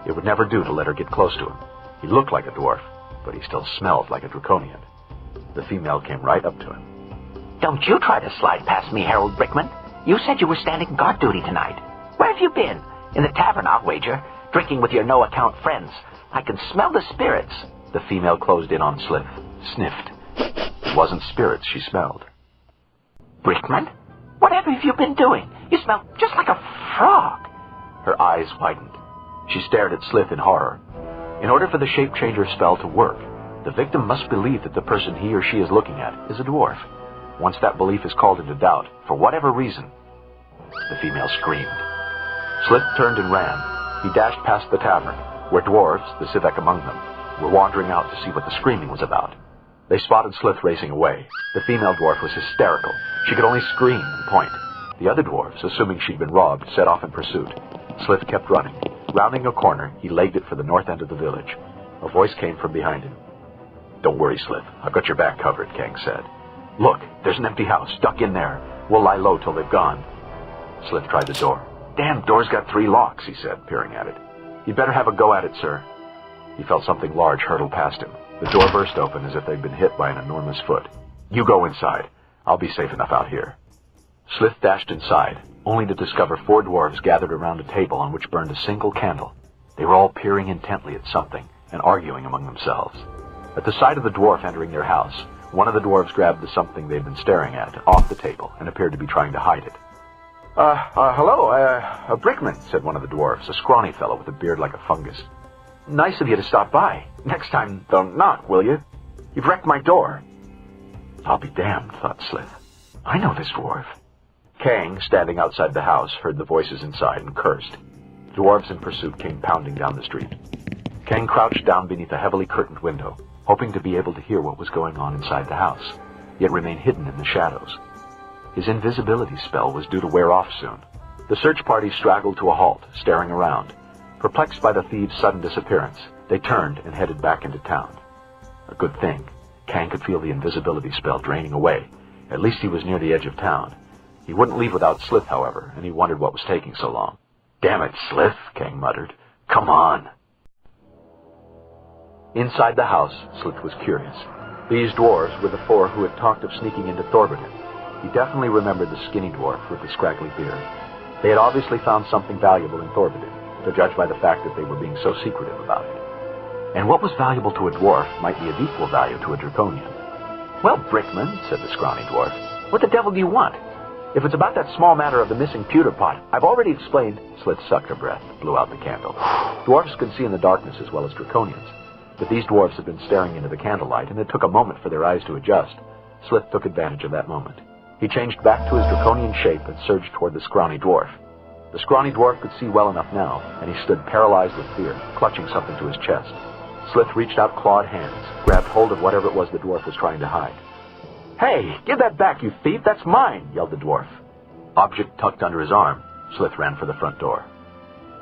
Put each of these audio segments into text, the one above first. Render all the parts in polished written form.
It would never do to let her get close to him. He looked like a dwarf, but he still smelled like a draconian. The female came right up to him. Don't you try to slide past me, Harold Brickman. You said you were standing guard duty tonight. Where have you been? In the tavern, I'll wager. Drinking with your no-account friends. I can smell the spirits. The female closed in on Slith, sniffed. It wasn't spirits she smelled. Brickman? Whatever have you been doing? You smell just like a frog. Her eyes widened. She stared at Slith in horror. In order for the shape-changer spell to work, the victim must believe that the person he or she is looking at is a dwarf. Once that belief is called into doubt, for whatever reason, the female screamed. Slith turned and ran. He dashed past the tavern, where dwarves, the civic among them, were wandering out to see what the screaming was about. They spotted Slith racing away. The female dwarf was hysterical. She could only scream and point. The other dwarves, assuming she'd been robbed, set off in pursuit. Slith kept running. Rounding a corner, he legged it for the north end of the village. A voice came from behind him. "Don't worry, Slith. I've got your back covered," Kang said. "Look, there's an empty house. Duck in there. We'll lie low till they've gone." Slith tried the door. "Damn, door's got 3 locks," he said, peering at it. "You'd better have a go at it, sir." He felt something large hurtle past him. The door burst open as if they'd been hit by an enormous foot. "You go inside. I'll be safe enough out here." Slith dashed inside, only to discover 4 dwarves gathered around a table on which burned a single candle. They were all peering intently at something and arguing among themselves. At the sight of the dwarf entering their house, one of the dwarves grabbed the something they'd been staring at off the table and appeared to be trying to hide it. Hello, Brickman," said one of the dwarves, a scrawny fellow with a beard like a fungus. "Nice of you to stop by. Next time, don't knock, will you? You've wrecked my door." "I'll be damned," thought Slith. "I know this dwarf." Kang, standing outside the house, heard the voices inside and cursed. Dwarves in pursuit came pounding down the street. Kang crouched down beneath a heavily curtained window, hoping to be able to hear what was going on inside the house, yet remain hidden in the shadows. His invisibility spell was due to wear off soon. The search party straggled to a halt, staring around. Perplexed by the thieves' sudden disappearance, they turned and headed back into town. A good thing. Kang could feel the invisibility spell draining away. At least he was near the edge of town. He wouldn't leave without Slith, however, and he wondered what was taking so long. "Damn it, Slith," Kang muttered. "Come on." Inside the house, Slith was curious. These dwarves were the 4 who had talked of sneaking into Thorbardin. He definitely remembered the skinny dwarf with the scraggly beard. They had obviously found something valuable in Thorbardin, to judge by the fact that they were being so secretive about it. And what was valuable to a dwarf might be of equal value to a draconian. "Well, Brickman," said the scrawny dwarf, "what the devil do you want? If it's about that small matter of the missing pewter pot, I've already explained." Slith sucked her breath, blew out the candle. Dwarves could see in the darkness as well as draconians, but these dwarves had been staring into the candlelight, and it took a moment for their eyes to adjust. Slith took advantage of that moment. He changed back to his draconian shape and surged toward the scrawny dwarf. The scrawny dwarf could see well enough now, and he stood paralyzed with fear, clutching something to his chest. Slith reached out clawed hands, grabbed hold of whatever it was the dwarf was trying to hide. "Hey, give that back, you thief! That's mine!" yelled the dwarf. Object tucked under his arm, Slith ran for the front door.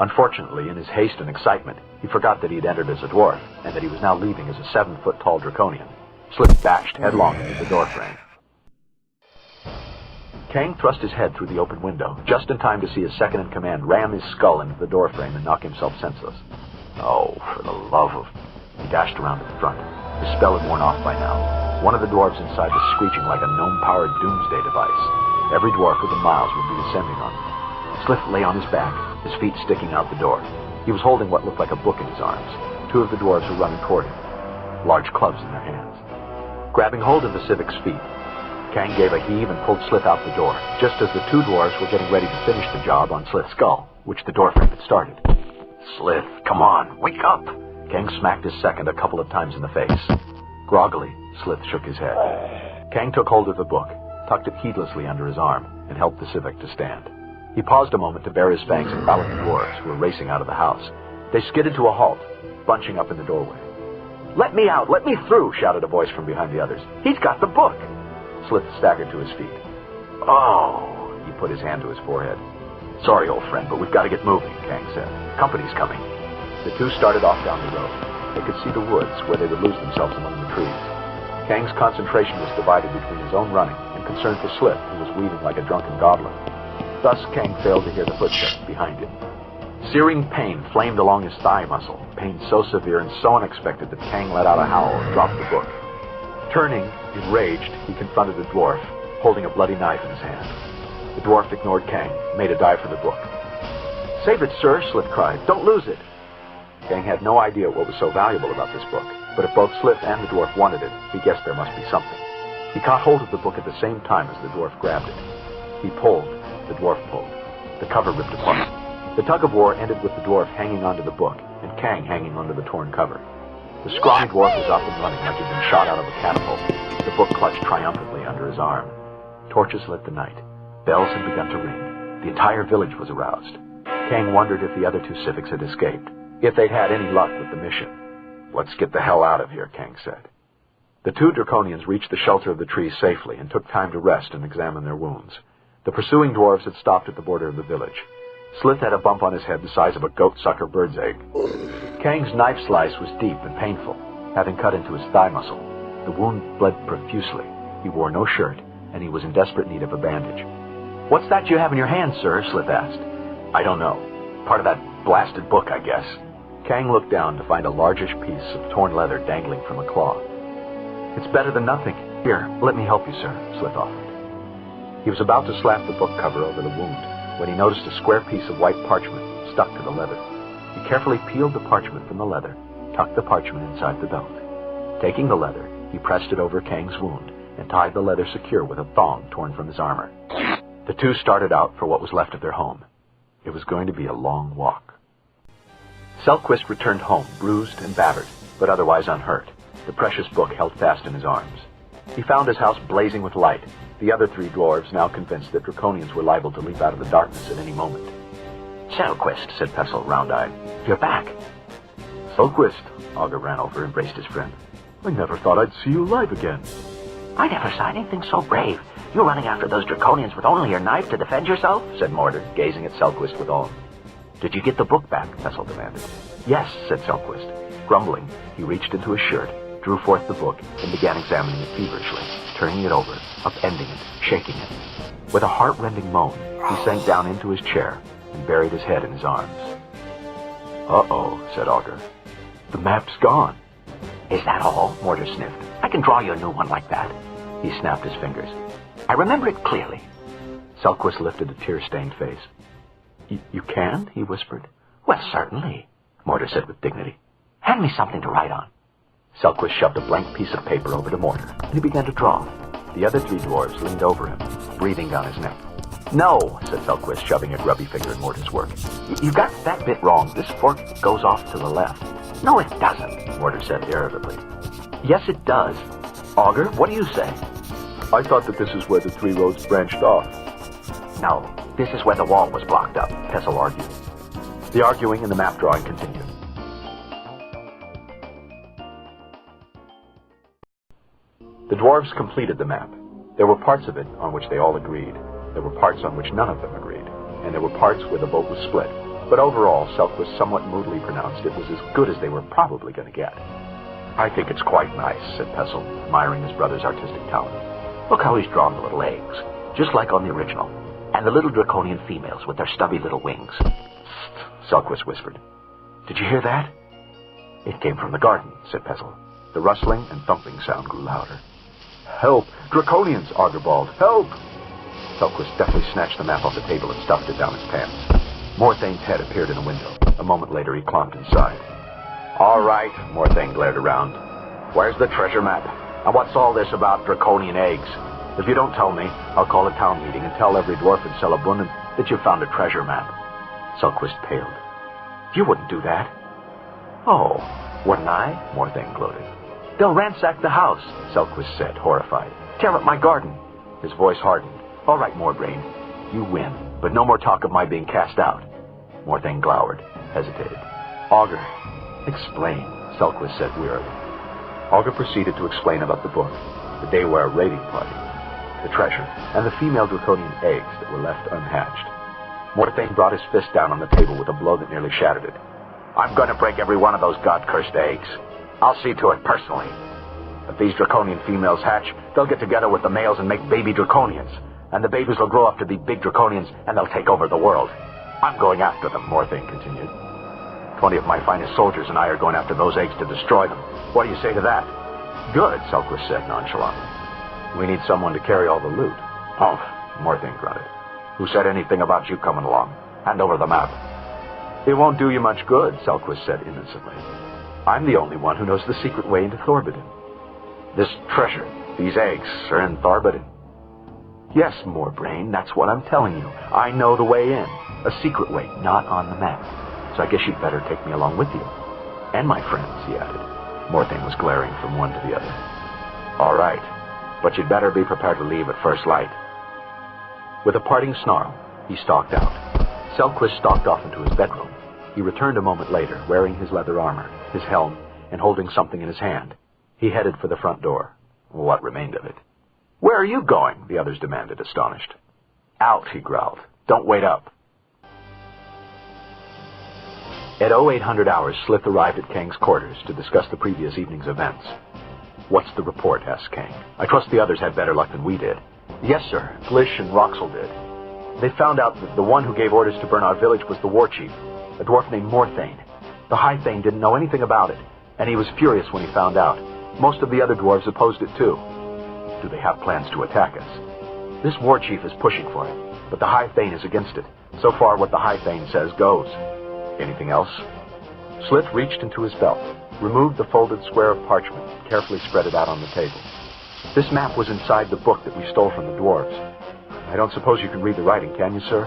Unfortunately, in his haste and excitement, he forgot that he had entered as a dwarf, and that he was now leaving as a 7-foot-tall draconian. Slith bashed headlong into the doorframe. Kang thrust his head through the open window, just in time to see his second-in-command ram his skull into the doorframe and knock himself senseless. "Oh, for the love of..." He dashed around to the front. His spell had worn off by now. One of the dwarves inside was screeching like a gnome-powered doomsday device. Every dwarf within miles would be descending on him. Slith lay on his back, his feet sticking out the door. He was holding what looked like a book in his arms. 2 of the dwarves were running toward him, large clubs in their hands. Grabbing hold of the civic's feet, Kang gave a heave and pulled Slith out the door, just as the 2 dwarves were getting ready to finish the job on Slith's skull, which the doorframe had started. "Slith, come on, wake up!" Kang smacked his second a couple of times in the face. Groggily, Slith shook his head. Kang took hold of the book, tucked it heedlessly under his arm, and helped the civic to stand. He paused a moment to bare his fangs and ballot the dwarves who were racing out of the house. They skidded to a halt, bunching up in the doorway. "Let me out! Let me through!" shouted a voice from behind the others. "He's got the book!" Slith staggered to his feet. "Oh!" He put his hand to his forehead. "Sorry, old friend, but we've got to get moving," Kang said. "Company's coming." The 2 started off down the road. They could see the woods where they would lose themselves among the trees. Kang's concentration was divided between his own running and concern for Slith, who was weaving like a drunken goblin. Thus, Kang failed to hear the footsteps behind him. Searing pain flamed along his thigh muscle, pain so severe and so unexpected that Kang let out a howl and dropped the book. Turning, enraged, he confronted the dwarf, holding a bloody knife in his hand. The dwarf ignored Kang, made a dive for the book. "Save it, sir," Slith cried. "Don't lose it." Kang had no idea what was so valuable about this book, but if both Slith and the dwarf wanted it, he guessed there must be something. He caught hold of the book at the same time as the dwarf grabbed it. He pulled, the dwarf pulled. The cover ripped apart. The tug-of-war ended with the dwarf hanging onto the book, and Kang hanging onto the torn cover. The scrawny dwarf was up and running like he'd been shot out of a catapult, the book clutched triumphantly under his arm. Torches lit the night. Bells had begun to ring. The entire village was aroused. Kang wondered if the other two civics had escaped, if they'd had any luck with the mission. "Let's get the hell out of here," Kang said. The two Draconians reached the shelter of the trees safely and took time to rest and examine their wounds. The pursuing dwarves had stopped at the border of the village. Slith had a bump on his head the size of a goat-sucker bird's egg. Kang's knife slice was deep and painful, having cut into his thigh muscle. The wound bled profusely. He wore no shirt, and he was in desperate need of a bandage. "What's that you have in your hand, sir?" Slith asked. "I don't know. Part of that blasted book, I guess." Kang looked down to find a largish piece of torn leather dangling from a claw. "It's better than nothing. Here, let me help you, sir," Slith offered. He was about to slap the book cover over the wound when he noticed a square piece of white parchment stuck to the leather. He carefully peeled the parchment from the leather, tucked the parchment inside the belt. Taking the leather, he pressed it over Kang's wound and tied the leather secure with a thong torn from his armor. The two started out for what was left of their home. It was going to be a long walk. Selquist returned home, bruised and battered, but otherwise unhurt, the precious book held fast in his arms. He found his house blazing with light, the other three dwarves now convinced that Draconians were liable to leap out of the darkness at any moment. "Selquist," said Pestle, round-eyed. "You're back." "Selquist," Augur ran over, embraced his friend. "I never thought I'd see you alive again." "I never saw anything so brave. You running after those Draconians with only your knife to defend yourself?" said Mordred, gazing at Selquist with awe. "Did you get the book back?" Pestle demanded. "Yes," said Selquist. Grumbling, he reached into his shirt, drew forth the book, and began examining it feverishly, turning it over, upending it, shaking it. With a heart-rending moan, he sank down into his chair and buried his head in his arms. "Uh-oh," said Augur. "The map's gone." "Is that all?" Mordred sniffed. "I can draw you a new one like that." He snapped his fingers. "I remember it clearly." Selquist lifted a tear-stained face. You can?" he whispered. "Well, certainly," Mordred said with dignity. "Hand me something to write on." Selquist shoved a blank piece of paper over to Mordred, and he began to draw. The other three dwarves leaned over him, breathing down his neck. "No," said Selquist, shoving a grubby finger in Mordred's work. "You got that bit wrong. This fork goes off to the left." "No, it doesn't," Mordred said irritably. "Yes, it does. Augur, what do you say?" "I thought that this is where the three roads branched off." "No, this is where the wall was blocked up," Pestle argued. The arguing and the map drawing continued. The dwarves completed the map. There were parts of it on which they all agreed. There were parts on which none of them agreed. And there were parts where the vote was split. But overall, Selquist somewhat moodily pronounced it was as good as they were probably going to get. "I think it's quite nice," said Pestle, admiring his brother's artistic talent. "Look how he's drawn the little eggs, just like on the original. And the little Draconian females with their stubby little wings." Selquist whispered. "Did you hear that?" "It came from the garden," said Pestle. The rustling and thumping sound grew louder. "Help! Draconians!" Augur bawled. "Help!" Selquist deftly snatched the map off the table and stuffed it down his pants. Moorthane's head appeared in a window. A moment later, he clomped inside. "All right," Moorthane glared around. "Where's the treasure map? And what's all this about Draconian eggs? If you don't tell me, I'll call a town meeting and tell every dwarf in Selabundin that you found a treasure map." Selquist paled. "You wouldn't do that." "Oh, wouldn't I?" Moorthane gloated. "They'll ransack the house," Selquist said, horrified. "Tear up my garden." His voice hardened. "All right, Moorbrain, you win, but no more talk of my being cast out." Moorthane glowered, hesitated. "Augur, explain," Selquist said wearily. Augur proceeded to explain about the book, the Dayware raiding party, the treasure, and the female Draconian eggs that were left unhatched. Moorthane brought his fist down on the table with a blow that nearly shattered it. "I'm going to break every one of those god-cursed eggs. I'll see to it personally. If these Draconian females hatch, they'll get together with the males and make baby Draconians. And the babies will grow up to be big Draconians, and they'll take over the world. I'm going after them, Moorthane continued. 20 of my finest soldiers and I are going after those eggs to destroy them. What do you say to that? Good, Selquist said nonchalantly. We need someone to carry all the loot. Humph, Moorthane grunted. Who said anything about you coming along? Hand over the map. It won't do you much good, Selquist said innocently. I'm the only one who knows the secret way into Thorbardin. This treasure, these eggs, are in Thorbardin. Yes, Moorbrain, that's what I'm telling you. I know the way in. A secret way, not on the map. So I guess you'd better take me along with you. And my friends, he added. Moorthane was glaring from one to the other. All right, but you'd better be prepared to leave at first light. With a parting snarl, he stalked out. Selquist stalked off into his bedroom. He returned a moment later, wearing his leather armor, his helm, and holding something in his hand. He headed for the front door. What remained of it? Where are you going? The others demanded, astonished. Out, he growled. Don't wait up. At 0800 hours, Slith arrived at Kang's quarters to discuss the previous evening's events. What's the report? Asked Kang. I trust the others had better luck than we did. Yes, sir. Glish and Roxel did. They found out that the one who gave orders to burn our village was the war chief, a dwarf named Moorthane. The High Thane didn't know anything about it, and he was furious when he found out. Most of the other dwarves opposed it too. Do they have plans to attack us? This war chief is pushing for it, but the High Thane is against it. So far, what the High Thane says goes. Anything else? Slith reached into his belt, removed the folded square of parchment, and carefully spread it out on the table. This map was inside the book that we stole from the dwarves. I don't suppose you can read the writing, can you, sir?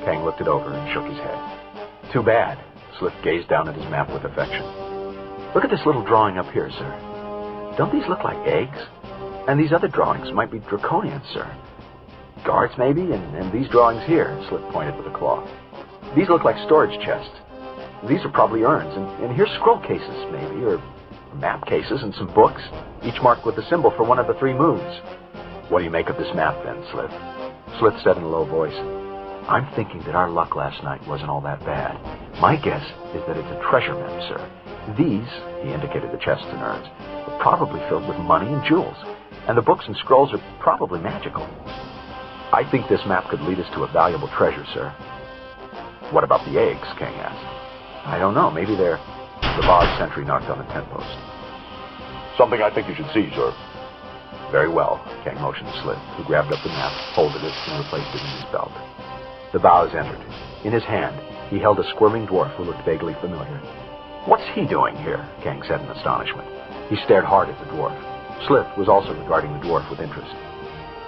Kang looked it over and shook his head. Too bad. Slith gazed down at his map with affection. Look at this little drawing up here, sir. Don't these look like eggs? And these other drawings might be draconians, sir. Guards, maybe, and these drawings here, Slith pointed with a claw. These look like storage chests. These are probably urns, and here's scroll cases, maybe, or map cases and some books, each marked with a symbol for one of the three moons. What do you make of this map, then, Slith? Slith said in a low voice, I'm thinking that our luck last night wasn't all that bad. My guess is that it's a treasure map, sir. These, he indicated the chests and urns, are probably filled with money and jewels, and the books and scrolls are probably magical. I think this map could lead us to a valuable treasure, sir. What about the eggs? Kang asked. I don't know. Maybe they're... The bar's sentry knocked on the tent post. Something I think you should see, sir. Very well, Kang motioned to Slith, who grabbed up the map, folded it, and replaced it in his belt. The Baz entered. In his hand, he held a squirming dwarf who looked vaguely familiar. What's he doing here? Kang said in astonishment. He stared hard at the dwarf. Slith was also regarding the dwarf with interest.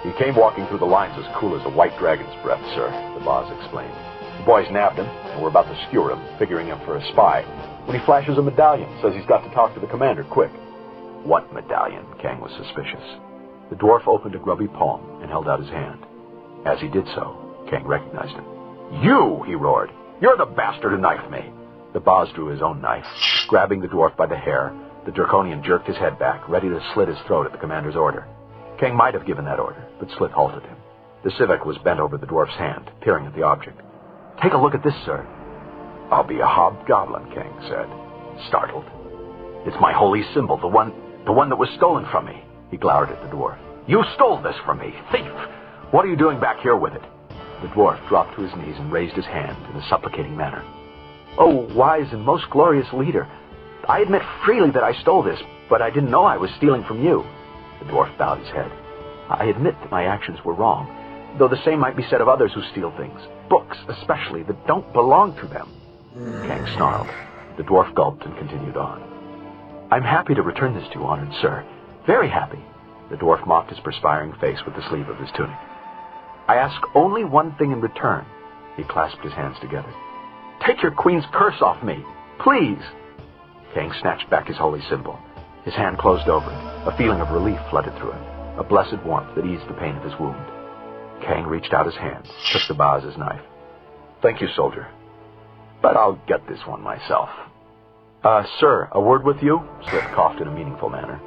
He came walking through the lines as cool as a white dragon's breath, sir, the Baz explained. The boys nabbed him, and we're about to skewer him, figuring him for a spy, when he flashes a medallion, says he's got to talk to the commander, quick. What medallion? Kang was suspicious. The dwarf opened a grubby palm and held out his hand. As he did so, Kang recognized him. You! He roared. You're the bastard who knifed me! The Baz drew his own knife. Grabbing the dwarf by the hair, the Draconian jerked his head back, ready to slit his throat at the commander's order. Kang might have given that order, but Slith halted him. The civic was bent over the dwarf's hand, peering at the object. Take a look at this, sir. I'll be a hobgoblin, Kang said, startled. It's my holy symbol, the one that was stolen from me. He glowered at the dwarf. You stole this from me, thief! What are you doing back here with it? The dwarf dropped to his knees and raised his hand in a supplicating manner. Oh, wise and most glorious leader, I admit freely that I stole this, but I didn't know I was stealing from you. The dwarf bowed his head. I admit that my actions were wrong, though the same might be said of others who steal things, books especially, that don't belong to them. Kang snarled. The dwarf gulped and continued on. I'm happy to return this to you, honored sir. Very happy. The dwarf mopped his perspiring face with the sleeve of his tunic. I ask only one thing in return. He clasped his hands together. Take your queen's curse off me, please. Kang snatched back his holy symbol. His hand closed over it. A feeling of relief flooded through it, a blessed warmth that eased the pain of his wound. Kang reached out his hand, took the Baz's knife. Thank you, soldier. But I'll get this one myself. Sir, a word with you? Slith coughed in a meaningful manner.